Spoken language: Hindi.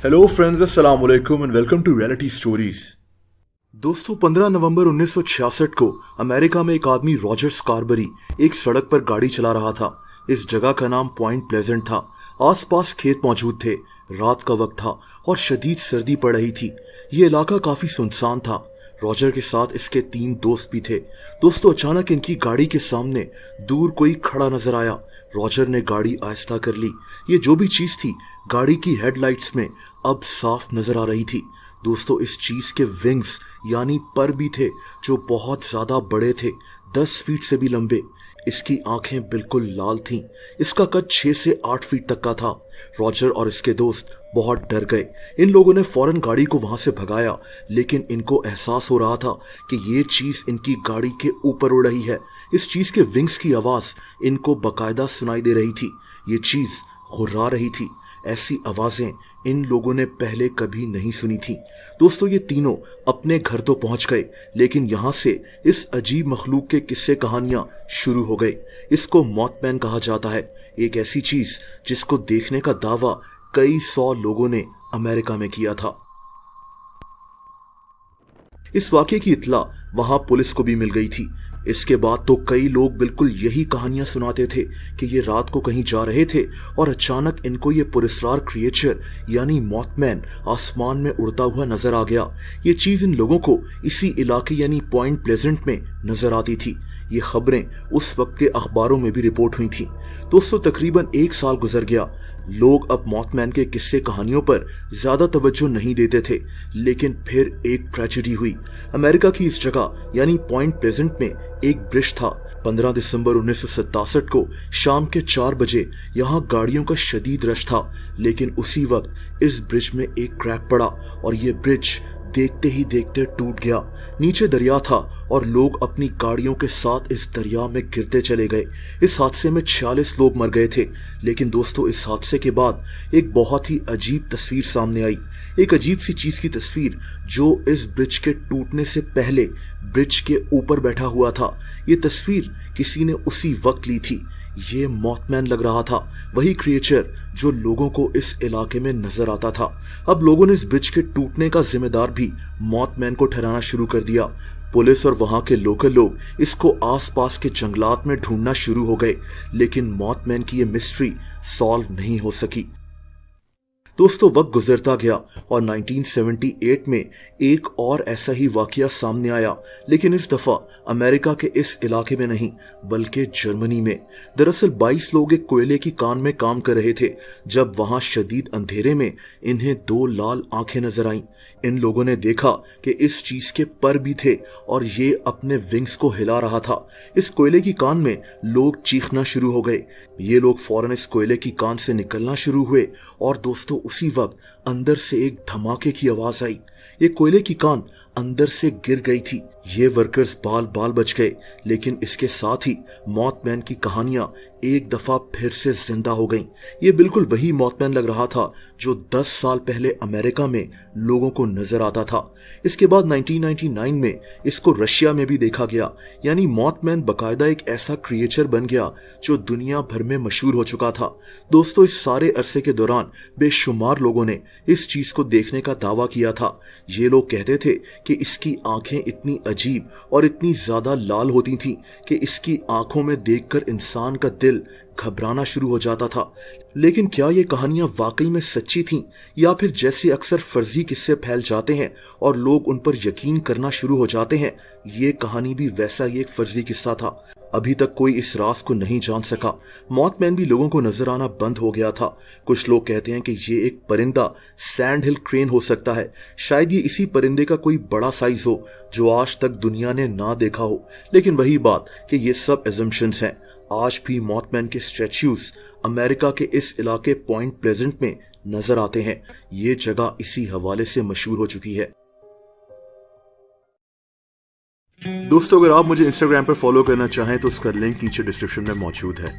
हेलो फ्रेंड्स, अस्सलाम वालेकुम and welcome to Reality Stories. दोस्तों, 15 नवंबर 1966 को अमेरिका में एक आदमी रॉजर स्कारबरी एक सड़क पर गाड़ी चला रहा था। इस जगह का नाम पॉइंट प्लेजेंट था। आसपास खेत मौजूद थे, रात का वक्त था और शदीद सर्दी पड़ रही थी। ये इलाका काफी सुनसान था। रॉजर के साथ इसके 3 दोस्त भी थे। दोस्तों, अचानक इनकी गाड़ी के सामने दूर कोई खड़ा नजर आया। रॉजर ने गाड़ी आहिस्ता कर ली। ये जो भी चीज थी गाड़ी की हेडलाइट्स में अब साफ नजर आ रही थी। दोस्तों, इस चीज के विंग्स यानी पर भी थे जो बहुत ज्यादा बड़े थे, 10 फीट से भी लंबे। इसकी आंखें बिल्कुल लाल थीं। इसका कद 6 से 8 फीट तक का था। रॉजर और इसके दोस्त बहुत डर गए। इन लोगों ने फौरन गाड़ी को वहां से भगाया, लेकिन इनको एहसास हो रहा था कि ये चीज इनकी गाड़ी के ऊपर उड़ रही है। इस चीज के विंग्स की आवाज इनको बकायदा सुनाई दे रही थी। ये चीज हुर्रा रही थी। ऐसी आवाजें इन लोगों ने पहले कभी नहीं सुनी थी। दोस्तों, ये तीनों अपने घर तो पहुंच गए, लेकिन यहां से इस अजीब मखलूक के किस्से कहानियां शुरू हो गए। इसको मॉथमैन कहा जाता है, एक ऐसी चीज जिसको देखने का दावा कई 100 लोगों ने अमेरिका में किया था। इस वाकये की इत्ला वहां पुलिस को भी मिल गई थी। इसके बाद तो कई लोग बिल्कुल यही कहानियां सुनाते थे कि ये रात को कहीं जा रहे थे और अचानक इनको ये पुरस्कार क्रिएचर यानी मॉथमैन आसमान में उड़ता हुआ नजर आ गया। ये चीज इन लोगों को इसी इलाके यानी पॉइंट प्लेजेंट में नजर आती थी। ये खबरें उस वक्त के अखबारों में भी रिपोर्ट हुई थी। दोस्तों, तकरीबन 1 साल गुजर गया। लोग अब मॉथमैन के किस्से कहानियों पर ज्यादा तवज्जो नहीं देते थे, लेकिन फिर एक ट्रेजेडी हुई। अमेरिका की इस जगह यानी पॉइंट प्लेजेंट में एक ब्रिज था। 15 दिसंबर 1967 को शाम के 4 बजे यहाँ गाड़ियों का शदीद रश था, लेकिन उसी वक्त इस ब्रिज में एक क्रैक पड़ा और ये ब्रिज देखते ही देखते टूट गया। नीचे दरिया था और लोग अपनी गाड़ियों के साथ इस दरिया में गिरते चले गए। इस हादसे में 46 लोग मर गए थे। लेकिन दोस्तों, इस हादसे के बाद एक बहुत ही अजीब तस्वीर सामने आई। एक अजीब सी चीज की तस्वीर जो इस ब्रिज के टूटने से पहले ब्रिज के ऊपर बैठा हुआ था। ये तस्वीर किसी ने उसी वक्त ली थी। ये मॉथमैन लग रहा था, वही क्रिएचर जो लोगों को इस इलाके में नजर आता था। अब लोगों ने इस ब्रिज के टूटने का जिम्मेदार भी मॉथमैन को ठहराना शुरू कर दिया। पुलिस और वहां के लोकल लोग इसको आसपास के जंगलात में ढूंढना शुरू हो गए, लेकिन मॉथमैन की ये मिस्ट्री सॉल्व नहीं हो सकी। दोस्तों, वक्त गुजरता गया और 1978 में एक और ऐसा ही वाकया सामने आया, लेकिन इस दफा अमेरिका के इस इलाके में नहीं बल्कि जर्मनी में। दरअसल 22 लोग एक कोयले की कान में काम कर रहे थे जब वहां शदीद अंधेरे में इन्हें 2 लाल आंखें नजर आईं। इन लोगों ने देखा कि इस चीज के पर भी थे और ये अपने विंग्स को हिला रहा था। इस कोयले की कान में लोग चीखना शुरू हो गए। ये लोग फौरन इस कोयले की कान से निकलना शुरू हुए और दोस्तों, उसी वक्त अंदर से एक धमाके की आवाज आई। ये कोयले की कान अंदर से गिर गई थी। ये वर्कर्स बाल बाल बच गए, लेकिन इसके साथ ही मॉथमैन की कहानियां एक दफा फिर से जिंदा हो गईं। ये बिल्कुल वही मॉथमैन लग रहा था जो 10 साल पहले अमेरिका में लोगों को नजर आता था। इसके बाद 1999 में इसको रशिया में भी देखा गया। यानी मॉथमैन बकायदा एक ऐसा क्रिएचर बन गया जो दुनिया भर में मशहूर हो चुका था। दोस्तों, इस सारे अरसे के दौरान बेशुमार लोगों ने इस चीज को देखने का दावा किया था। ये लोग कहते थे कि इसकी आंखें इतनी अजीब और इतनी ज्यादा लाल होती थीं कि इसकी आंखों में देखकर इंसान का दिल घबराना शुरू हो जाता था। लेकिन क्या ये कहानियां वाकई में सच्ची थीं, या फिर जैसे अक्सर फर्जी किस्से फैल जाते हैं और लोग उन पर यकीन करना शुरू हो जाते हैं, ये कहानी भी वैसा ही एक फर्जी किस्सा था। अभी तक कोई इस राज को नहीं जान सका। मॉथमैन भी लोगों को नजर आना बंद हो गया था। कुछ लोग कहते हैं कि ये एक परिंदा सैंड हिल क्रेन हो सकता है। शायद ये इसी परिंदे का कोई बड़ा साइज हो जो आज तक दुनिया ने ना देखा हो। लेकिन वही बात कि ये सब एजम्पशंस हैं। आज भी मॉथमैन के स्टैच्यूज अमेरिका के इस इलाके पॉइंट प्लेजेंट में नजर आते हैं। ये जगह इसी हवाले से मशहूर हो चुकी है। दोस्तों, अगर आप मुझे इंस्टाग्राम पर फॉलो करना चाहें तो उसका लिंक नीचे डिस्क्रिप्शन में मौजूद है।